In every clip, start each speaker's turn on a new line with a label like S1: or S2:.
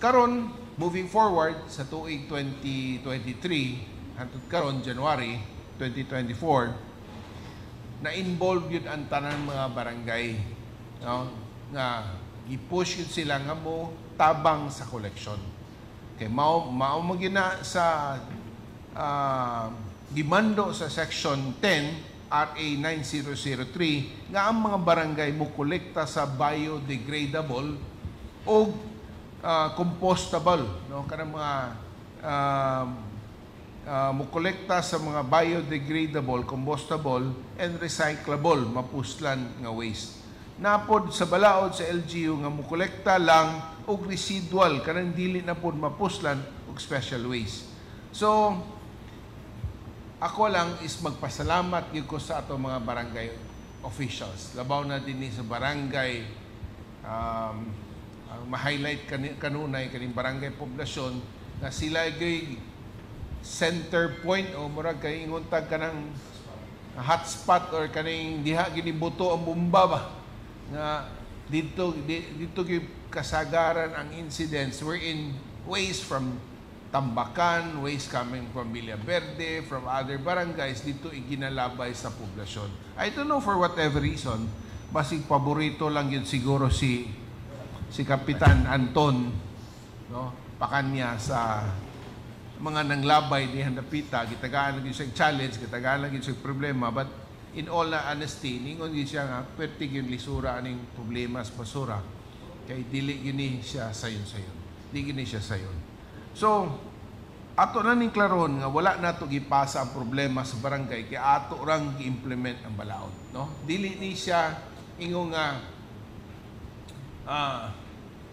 S1: karon, moving forward sa tuig 2023 hangtod karon January 2024, na-involve yun ang tanan mga barangay, no? Nga i-push yun sila nga mo tabang sa collection. Okay, mao magina sa gimando sa Section 10 RA 9003 nga ang mga barangay mo kolekta sa biodegradable o compostable, no? Kanang mga mo kolekta sa mga biodegradable, compostable and recyclable mapuslan nga waste. Napod sa balaod sa LGU nga mo kolekta lang og residual kanang dili na pod mapuslan og special waste. So ako lang is magpasalamat gyud ko sa ato mga barangay officials. Labaw na dinhi sa barangay ma-highlight kanunay kaning barangay poblasyon na sila gyud center point o murag kay inguntag kanang hotspot or kaning diha ginibuto ang bomba ba nga dito gyud kasagaran ang incidents wherein waste from Tambakan, waste coming from Villaverde, from other barangays, dito iginalabay sa poblasyon. I don't know for whatever reason, basig paborito lang yun siguro si Kapitan Anton, no? Pakanya sa mga nanglabay ni Handapita, gitagaan lang yun siyang challenge, gitagaan lang yun siyang problema, but in all honesty, ningon yun siya nga, pertig yung lisura aning problema sa basura, kay dili yun siya sayon. Di yun siya sayon. So, ato na ning klaron nga wala nato gipasa ang problema sa barangay kay ato rang gi-implement ang balaod, no? Dili ni siya ingo nga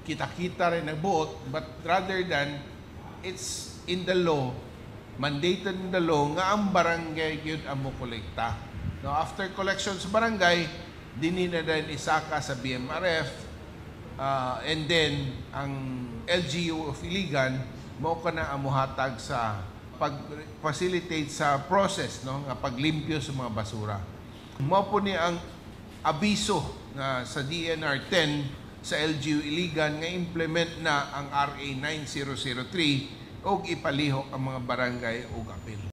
S1: kita-kita rin nagbuot, but rather than it's in the law, mandated in the law nga ang barangay gyud ang mokolekta. No, after collection sa barangay, dinhi na din isaka sa BMRF, and then ang LGU of Iligan mao kana ang mohatag sa pag-facilitate sa process, no, nga paglimpyo sa mga basura. Mao po ni ang abiso nga sa DNR 10 sa LGU Iligan nga implement na ang RA 9003 og ipalihok ang mga barangay og apil.